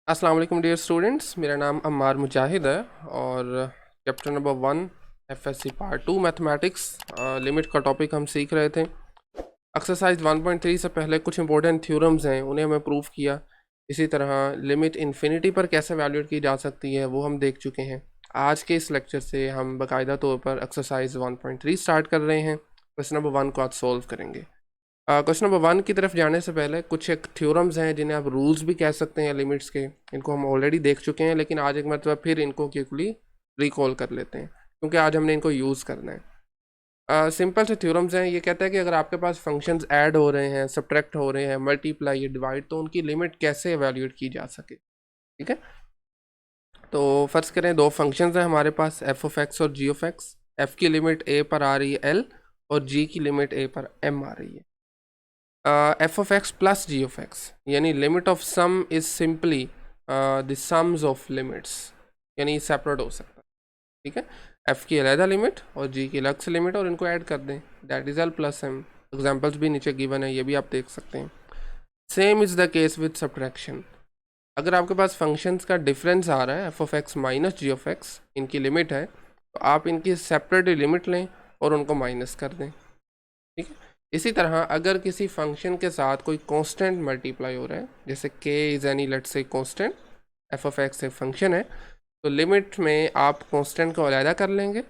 अस्सलाम वालेकुम dear students, मेरा नाम अम्मार मुजाहिद है और chapter number 1 FSc part 2 mathematics limit का टॉपिक हम सीख रहे थे। एक्सरसाइज 1.3 से पहले कुछ इंपॉर्टेंट थ्योरम्स हैं, उन्हें हमें प्रूव किया। इसी तरह लिमिट इन्फिनिटी पर कैसे वैल्यूएट की जा सकती है वो हम देख चुके हैं। आज के इस लेक्चर से हम बाकायदा तौर पर एक्सरसाइज 1.3 स्टार्ट कर रहे हैं। क्वेश्चन नंबर 1 को आज सॉल्व करेंगे। क्वेश्चन नंबर 1 की तरफ जाने से पहले कुछ एक थ्योरम्स हैं जिन्हें आप रूल्स भी कह सकते हैं लिमिट्स के। इनको हम ऑलरेडी देख चुके हैं, लेकिन आज एक मतलब फिर इनको क्विकली रिकॉल कर लेते हैं क्योंकि आज हमने इनको यूज़ करना है। सिंपल से थ्योरम्स हैं। ये कहता है कि अगर आपके पास फंक्शंस ऐड हो रहे हैं, सब्ट्रैक्ट हो रहे हैं, मल्टीप्लाई या डिवाइड, तो उनकी लिमिट कैसे एवेल्यूएट की जा सके। ठीक है, तो फर्ज करें दो फंक्शंस हैं हमारे पास, एफ ऑफ एक्स और जी ऑफ एक्स। एफ की लिमिट ए पर आ रही है एल और जी की लिमिट ए पर एम आ रही है। F of x plus g of x यानी limit of sum is simply the sums of limits, यानी सेपरेट हो सकता है। ठीक है, एफ की अलहदा लिमिट और जी की अलग से लिमिट और इनको ऐड कर दें, that is L plus M. Examples भी नीचे गिवन है, ये भी आप देख सकते हैं। Same is the case with subtraction. अगर आपके पास फंक्शंस का डिफरेंस आ रहा है f of x minus g of x, इनकी लिमिट है, तो आप इनकी सेपरेट लिमिट लें और उनको माइनस कर दें। ठीक है, इसी तरह अगर किसी फंक्शन के साथ कोई कांस्टेंट मल्टीप्लाई हो रहा है, जैसे k is any let's say constant, F of x एक फंक्शन है, तो लिमिट में आप कांस्टेंट को अलहदा कर लेंगे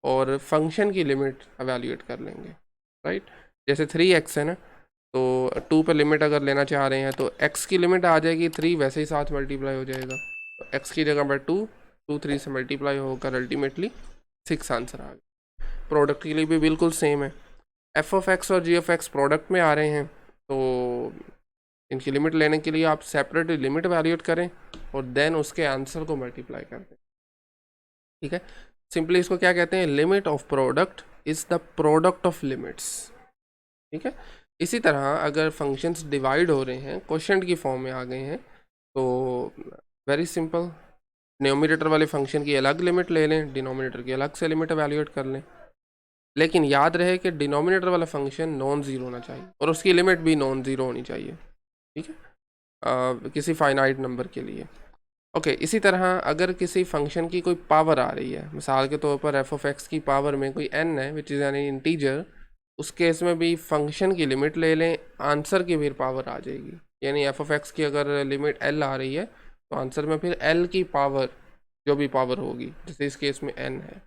और फंक्शन की लिमिट एवेल्यूएट कर लेंगे। राइट, जैसे 3x है ना, तो 2 पर लिमिट अगर लेना चाह रहे हैं तो x की लिमिट आ जाएगी 3, वैसे ही साथ मल्टीप्लाई हो जाएगा, तो x की जगह पर 2 3 से मल्टीप्लाई होकर अल्टीमेटली 6 आंसर आ गया। प्रोडक्ट के लिए भी बिल्कुल सेम है। एफ ऑफ एक्स और जी ऑफ एक्स प्रोडक्ट में आ रहे हैं, तो इनकी लिमिट लेने के लिए आप सेपरेटली लिमिट वैल्यूएट करें और देन उसके आंसर को मल्टीप्लाई कर दें। ठीक है, सिंपली इसको क्या कहते हैं, limit of product is the product of limits. ठीक है, इसी तरह अगर फंक्शंस डिवाइड हो रहे हैं, क्वोशिएंट की फॉर्म में आ गए हैं, तो वेरी सिंपल, न्यूमरेटर वाले फंक्शन की अलग लिमिट ले लें, डिनोमिनेटर की अलग से लिमिट वैल्यूएट कर लें। लेकिन याद रहे कि डिनोमिनेटर वाला फंक्शन नॉन ज़ीरो होना चाहिए और उसकी लिमिट भी नॉन ज़ीरो होनी चाहिए। ठीक है, किसी फाइनाइट नंबर के लिए। ओके, इसी तरह अगर किसी फंक्शन की कोई पावर आ रही है, मिसाल के तौर पर एफ ऑफ एक्स की पावर में कोई n है विच इज़ एन इंटीजर, उस केस में भी फंक्शन की लिमिट ले लें, आंसर की फिर पावर आ जाएगी। यानी एफ ऑफ एक्स की अगर लिमिट l आ रही है तो आंसर में फिर l की पावर, जो भी पावर होगी, जैसे इस केस में n है।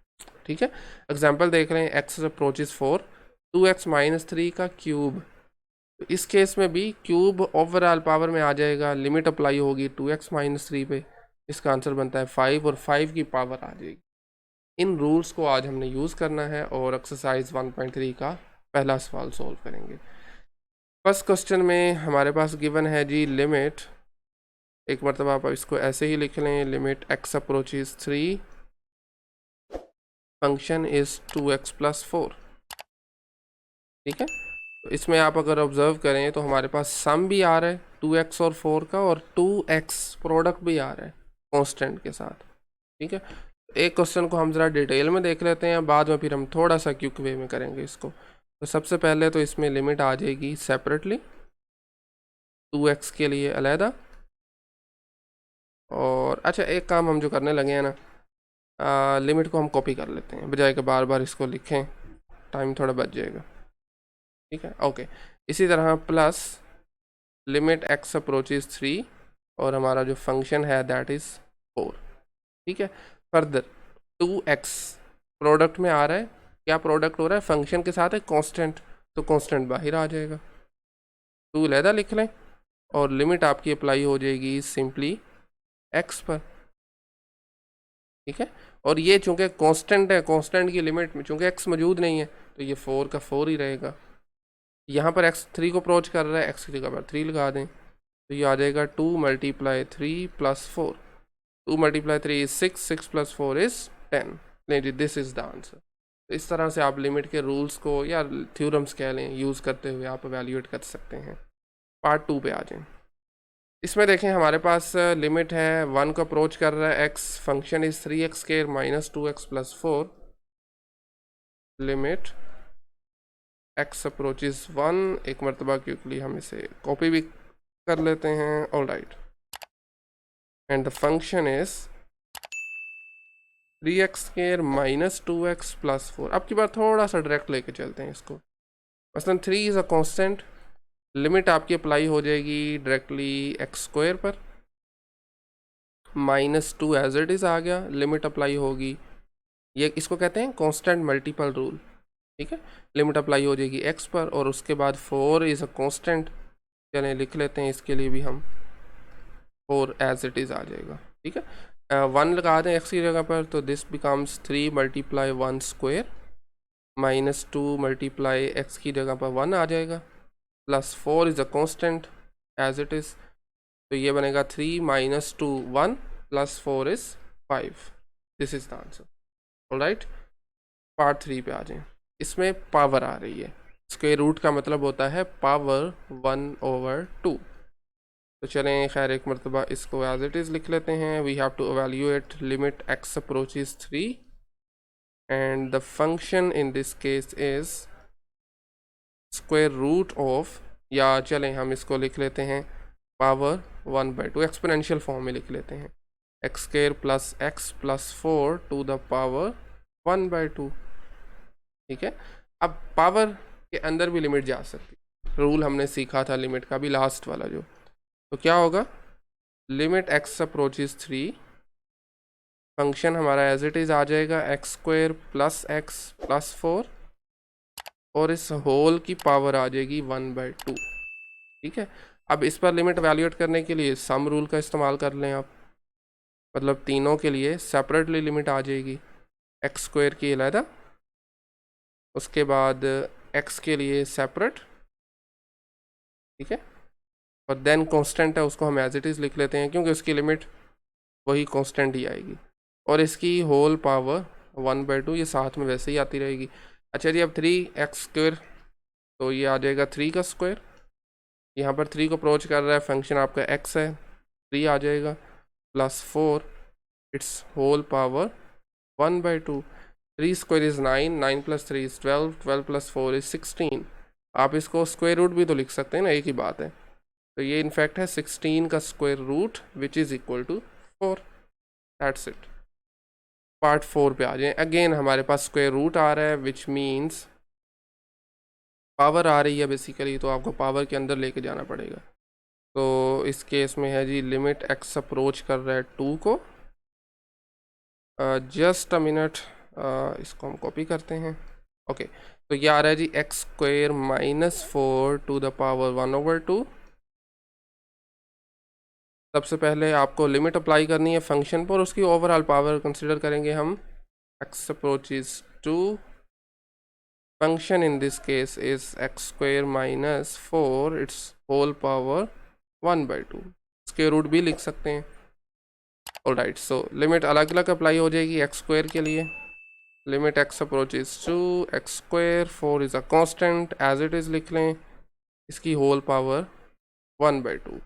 ठीक है, एग्जाम्पल देख रहे हैं, एक्स अप्रोचेस 4, 2x माइनस 3 का क्यूब, तो इस केस में भी क्यूब ओवरऑल पावर में आ जाएगा, लिमिट अप्लाई होगी 2x माइनस 3 पे, इसका आंसर बनता है 5 और 5 की पावर आ जाएगी। इन रूल्स को आज हमने यूज़ करना है और एक्सरसाइज 1.3 का पहला सवाल सॉल्व करेंगे। फर्स्ट क्वेश्चन में हमारे पास गिवन है जी लिमिट, एक मरतबा आप इसको ऐसे ही लिख लें, limit x approaches 3, function is 2x plus 4। ठीक है, तो इसमें आप अगर ऑब्जर्व करें तो हमारे पास सम भी आ रहा है 2x और 4 का, और 2x प्रोडक्ट भी आ रहा है कांस्टेंट के साथ। ठीक है, एक क्वेश्चन को हम ज़रा डिटेल में देख लेते हैं, बाद में फिर हम थोड़ा सा क्विक वे में करेंगे इसको। तो सबसे पहले तो इसमें लिमिट आ जाएगी सेपरेटली, 2x के लिए अलहदा, और अच्छा एक काम हम जो करने लगे हैं ना, लिमिट को हम कॉपी कर लेते हैं, बजाय कि बार बार इसको लिखें, टाइम थोड़ा बच जाएगा। ठीक है, ओके, इसी तरह प्लस लिमिट x अप्रोचेस 3 और हमारा जो फंक्शन है दैट इज़ 4। ठीक है, फर्दर 2x प्रोडक्ट में आ रहा है, क्या प्रोडक्ट हो रहा है, फंक्शन के साथ है कांस्टेंट, तो कांस्टेंट बाहर आ जाएगा, 2 अलहदा लिख लें और लिमिट आपकी अप्लाई हो जाएगी सिंपली x पर। ठीक है, और ये चूंकि कांस्टेंट है, कांस्टेंट की लिमिट में चूंकि x मौजूद नहीं है तो ये 4 का 4 ही रहेगा। यहाँ पर x 3 को अप्रोच कर रहा है, x की जगह पर 3 लगा दें, तो ये आ जाएगा 2 multiply 3 plus 4, 2 multiply 3 is 6, 6 plus 4 is 10। नहीं जी, दिस इज़ द आंसर। तो इस तरह से आप लिमिट के रूल्स को या थ्योरम्स कह लें यूज़ करते हुए आप एवेल्यूएट कर सकते हैं। पार्ट 2 पे आ जाएं। इसमें देखें हमारे पास लिमिट है 1 को अप्रोच कर रहा है x, function is 3x square minus 2x plus 4, limit x approaches 1, एक मरतबा क्विकली हम इसे कॉपी भी कर लेते हैं। All right, and the function is 3x square minus 2x plus 4। अब की बार थोड़ा सा डायरेक्ट लेके चलते हैं इसको। मसलन 3 इज़ अ कांस्टेंट, लिमिट आपकी अप्लाई हो जाएगी डायरेक्टली x स्क्वायर पर, माइनस 2 एज इट इज़ आ गया, लिमिट अप्लाई होगी, ये इसको कहते हैं कांस्टेंट मल्टीपल रूल, ठीक है। लिमिट अप्लाई हो जाएगी x पर, और उसके बाद 4 इज़ अ कांस्टेंट, चलें लिख लेते हैं इसके लिए भी हम 4 एज इट इज़ आ जाएगा, ठीक है। 1 लगा दें x की जगह पर, तो this becomes 3 multiply 1 square minus 2 multiply x की जगह पर 1 आ जाएगा, plus 4 is a constant as it is, तो ये बनेगा 3 minus 2 1 plus 4 is 5। This is the answer. Alright, part 3 पे आ जाएं। इसमें पावर आ रही है, स्क्वायर रूट का मतलब होता है पावर 1/2। तो चलें खैर एक मरतबा इसको एज इट इज़ लिख लेते हैं। We have to evaluate limit x approaches 3 and the function in this case is square root of, या चलें हम इसको लिख लेते हैं पावर 1/2, एक्सपोनेंशियल फॉर्म में लिख लेते हैं, x square plus x plus 4 to the power 1/2, ठीक है। अब पावर के अंदर भी लिमिट जा सकती, रूल हमने सीखा था लिमिट का भी, लास्ट वाला जो, तो क्या होगा, लिमिट x अप्रोचेस 3, फंक्शन हमारा एज इट इज़ आ जाएगा x square plus x plus 4, और इस होल की पावर आ जाएगी 1/2, ठीक है। अब इस पर लिमिट वैल्यूएट करने के लिए सम रूल का इस्तेमाल कर लें आप, मतलब तीनों के लिए सेपरेटली लिमिट आ जाएगी, एक्स स्क्वायर की अलहदा, उसके बाद x के लिए सेपरेट, ठीक है, और देन कांस्टेंट है उसको हम एज इट इज़ लिख लेते हैं क्योंकि उसकी लिमिट वही कांस्टेंट ही आएगी, और इसकी होल पावर 1/2, ये साथ में वैसे ही आती रहेगी। अच्छा जी, अब 3x स्क्वायर, तो ये आ जाएगा 3 का स्क्वायर, यहाँ पर 3 को अप्रोच कर रहा है, फंक्शन आपका x है, 3 आ जाएगा, plus 4 it's whole power 1/2, 3 square is 9, 9 plus 3 is 12, 12 plus 4 is 16। आप इसको स्क्वायर रूट भी तो लिख सकते हैं ना, एक ही बात है। तो ये इनफैक्ट है 16 का square root which is equal to 4। That's it. Part 4 पे आ जाएं। अगेन हमारे पास स्क्वायर रूट आ रहा है विच मीन्स पावर आ रही है बेसिकली, तो आपको पावर के अंदर लेके जाना पड़ेगा। तो इस केस में है जी लिमिट x अप्रोच कर रहा है 2 को, जस्ट अ मिनट, इसको हम कॉपी करते हैं। ओके, तो ये आ रहा है g x square minus 4 to the power 1/2। सबसे पहले आपको लिमिट अप्लाई करनी है फंक्शन पर, उसकी ओवरऑल पावर कंसिडर करेंगे हम, x approaches 2, function in this case is x square minus 4 its whole power 1/2, square root भी लिख सकते हैं। ऑलराइट, सो लिमिट अलग अलग अप्लाई हो जाएगी x स्क्वायर के लिए, limit x approaches 2, x square 4 is a constant as it is लिख लें, इसकी होल पावर 1/2।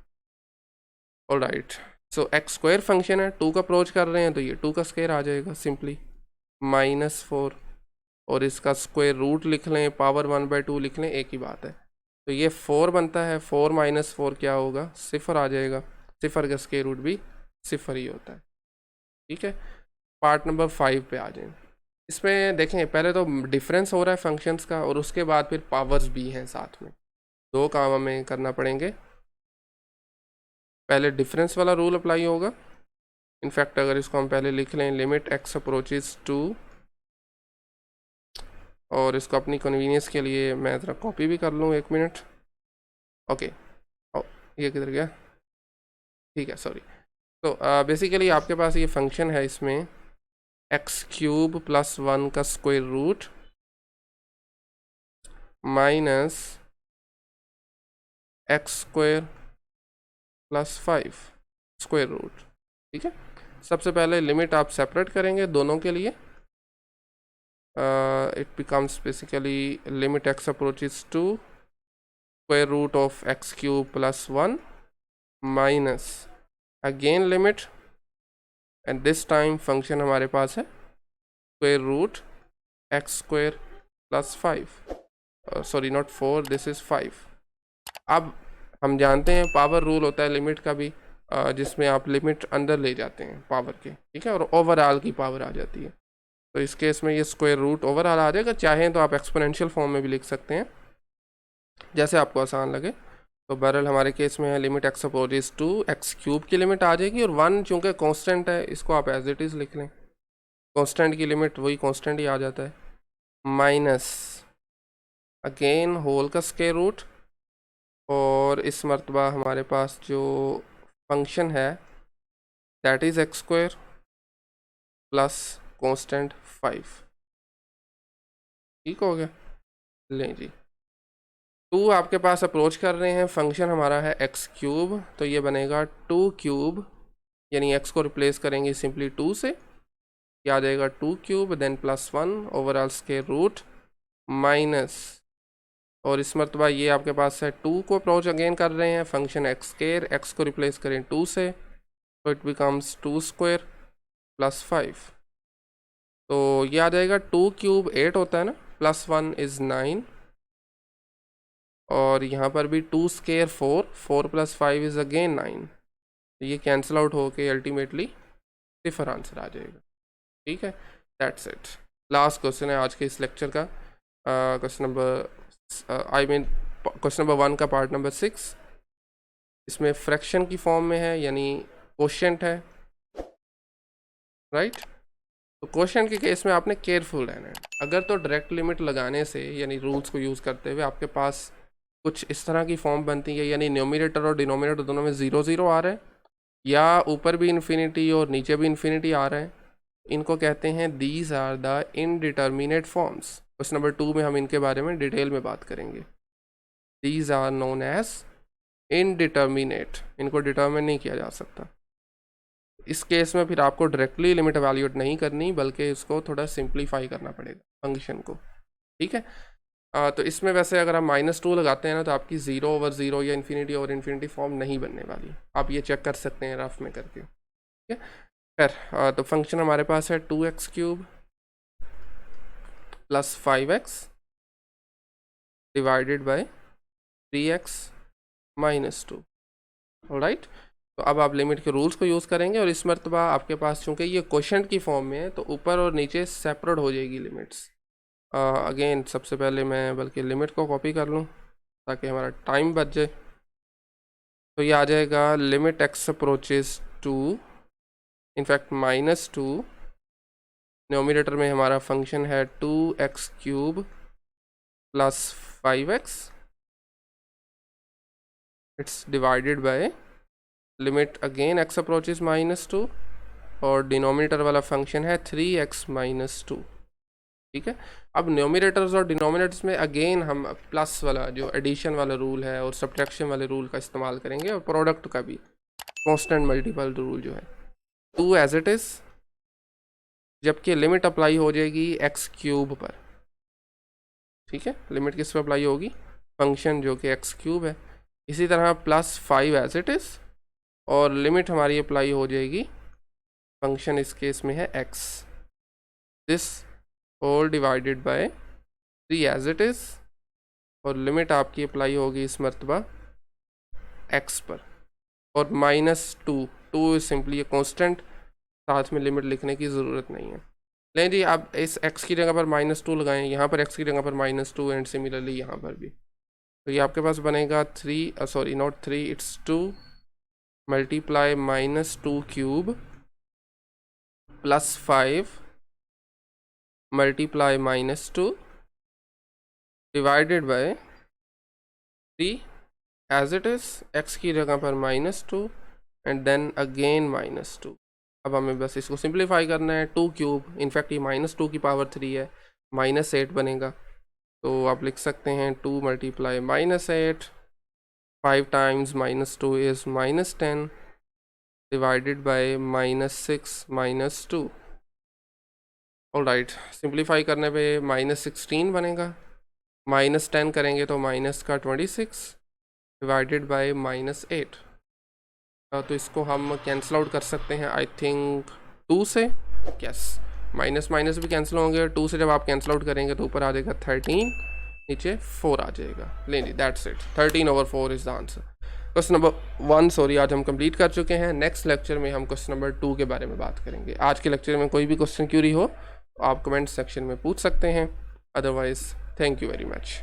ऑलराइट, सो एक्स स्क्वायर फंक्शन है, 2 का अप्रोच कर रहे हैं तो ये 2 का स्क्वायर आ जाएगा सिंपली, माइनस 4, और इसका स्क्वायर रूट लिख लें, पावर 1/2 लिख लें, एक ही बात है। तो ये 4 बनता है, 4 माइनस 4 क्या होगा, सिफर आ जाएगा, सिफर का स्क्वायर रूट भी सिफर ही होता है, ठीक है। पार्ट नंबर 5 पे आ जाएं। इसमें देखें पहले तो डिफरेंस हो रहा है फंक्शंस का, और उसके बाद फिर पावर्स भी हैं साथ में, दो काम हमें करना पड़ेंगे। पहले डिफरेंस वाला रूल अप्लाई होगा, इनफैक्ट अगर इसको हम पहले लिख लें, लिमिट x अप्रोचेस 2, और इसको अपनी कन्वीनियंस के लिए मैं ज़रा कॉपी भी कर लूँ, 1 मिनट। ओके, ये किधर गया, ठीक है, सॉरी। तो बेसिकली आपके पास ये फंक्शन है, इसमें x³ प्लस 1 का square root minus x square plus 5 square root, ठीक है। सबसे पहले लिमिट आप सेपरेट करेंगे दोनों के लिए, it becomes basically limit x approaches to square root of x³ plus 1 minus again limit, and this time function हमारे पास है square root x² plus 5, sorry not 4, this is 5। अब हम जानते हैं पावर रूल होता है लिमिट का भी, जिसमें आप लिमिट अंदर ले जाते हैं पावर के, ठीक है, और ओवरऑल की पावर आ जाती है। तो इस केस में ये स्क्वायर रूट ओवरऑल आ जाएगा। चाहें तो आप एक्सपोनेंशियल फॉर्म में भी लिख सकते हैं, जैसे आपको आसान लगे। तो बहरहाल हमारे केस में है limit x approaches to x cube की लिमिट आ जाएगी, और 1 चूँकि कांस्टेंट है इसको आप एज इट इज़ लिख लें, कांस्टेंट की लिमिट वही कांस्टेंट ही आ जाता है, माइनस अगेन होल का स्क्वायर रूट, और इस मरतबा हमारे पास जो फंक्शन है that is x square plus constant 5। ठीक हो गया। लें जी, 2 आपके पास अप्रोच कर रहे हैं, फंक्शन हमारा है एक्स क्यूब, तो ये बनेगा 2 क्यूब, यानी एक्स को रिप्लेस करेंगे सिंपली 2 से, क्या आ जाएगा 2 cube then +1 overall square root minus, और इस मरतबा ये आपके पास है 2 को अप्रोच अगेन कर रहे हैं, फंक्शन एक्स स्क्वायर, एक्स को रिप्लेस करें 2 से, तो इट बिकम्स 2 स्क्वायर प्लस 5। तो ये आ जाएगा 2 क्यूब 8 होता है ना, +1 इज़ 9, और यहाँ पर भी 2 स्क्वायर 4, 4 + 5 इज़ अगेन 9। ये कैंसिल आउट होके अल्टीमेटली सिफर आंसर आ जाएगा। ठीक है, दैट्स इट। लास्ट क्वेश्चन है आज के इस लेक्चर का, क्वेश्चन नंबर क्वेश्चन नंबर 1 का पार्ट नंबर 6। इसमें फ्रैक्शन की फॉर्म में है, यानी कोशेंट है, राइट। तो कोशेंट के केस में आपने केयरफुल रहना है। अगर तो डायरेक्ट लिमिट लगाने से, यानी रूल्स को यूज़ करते हुए आपके पास कुछ इस तरह की फॉर्म बनती है, यानी न्यूमरेटर और डिनोमिनेटर दोनों में 0 0 आ रहा है, या ऊपर भी इन्फिनिटी और नीचे भी इन्फिनिटी आ रहा है, इनको कहते हैं these are the indeterminate forms. Question number 2 में हम इनके बारे में डिटेल में बात करेंगे। These are known as indeterminate, इनको डिटर्मिन नहीं किया जा सकता। इस केस में फिर आपको डायरेक्टली लिमिट एवेल्यूएट नहीं करनी, बल्कि इसको थोड़ा सिंप्लीफाई करना पड़ेगा फंक्शन को। ठीक है, तो इसमें वैसे अगर आप -2 लगाते हैं ना, तो आपकी 0/0 या इन्फिनिटी और इन्फिनिटी फॉर्म नहीं बनने वाली, आप ये चेक कर सकते हैं रफ में करके। ठीक है, फिर तो फंक्शन हमारे पास है 2x³ + 5x divided by 3x - 2। Alright, तो अब आप लिमिट के रूल्स को यूज़ करेंगे, और इस मरतबा आपके पास चूँकि ये क्वोशंट की फॉर्म में है, तो ऊपर और नीचे सेपरेट हो जाएगी लिमिट्स। अगेन सबसे पहले मैं बल्कि लिमिट को कॉपी कर लूँ ताकि हमारा टाइम बच जाए। तो ये आ जाएगा limit x approaches to, in fact -2, numerator में हमारा फंक्शन है 2x³ + 5x, it's divided by limit again x approaches -2, और डिनोमिनेटर वाला फंक्शन है 3x - 2। ठीक है, अब न्यूमरेटर्स और डिनोमिनेटर्स में अगेन हम प्लस वाला जो एडिशन वाला रूल है और सब्ट्रैक्शन वाले रूल का इस्तेमाल करेंगे, और प्रोडक्ट का भी कांस्टेंट मल्टीपल रूल जो है 2 एज इट इज़, जबकि लिमिट अप्लाई हो जाएगी x³ पर। ठीक है, लिमिट किस पर अप्लाई होगी, फंक्शन जो कि x³ है। इसी तरह +5 एज इट इज़, और लिमिट हमारी अप्लाई हो जाएगी, फंक्शन इस केस में है x, this whole divided by 3 as it is, और लिमिट आपकी अप्लाई होगी इस मरतबा x पर, और -2 सिंपली ये कांस्टेंट, साथ में लिमिट लिखने की ज़रूरत नहीं है। लें जी, आप इस x की जगह पर -2 लगाएं, यहाँ पर x की जगह पर -2, एंड सिमिलरली यहाँ पर भी। तो ये आपके पास बनेगा 3 sorry not 3, it's 2 multiply -2³ + 5 multiply -2 divided by 3 as it is, x की जगह पर -2 एंड देन अगेन -2। अब हमें बस इसको सिंप्लीफाई करना है, 2³ इनफैक्ट ये -2 की पावर 3 है, -8 बनेगा। तो आप लिख सकते हैं 2 multiply -8, 5 times -2 is -10 divided by -6 -2। Alright, simplify करने पे -16 बनेगा, -10 करेंगे तो -26 डिवाइडेड बाय -8। तो इसको हम कैंसिल आउट कर सकते हैं आई थिंक 2 से, यस, माइनस भी कैंसिल होंगे, 2 से जब आप कैंसिल आउट करेंगे तो ऊपर आ जाएगा 13, नीचे 4 आ जाएगा। लें जी, that's it, 13/4 is the answer. Question number 1 आज हम कंप्लीट कर चुके हैं। नेक्स्ट लेक्चर में हम क्वेश्चन नंबर 2 के बारे में बात करेंगे। आज के लेक्चर में कोई भी क्वेश्चन क्यूरी हो तो आप कमेंट सेक्शन में पूछ सकते हैं। Otherwise thank you very much.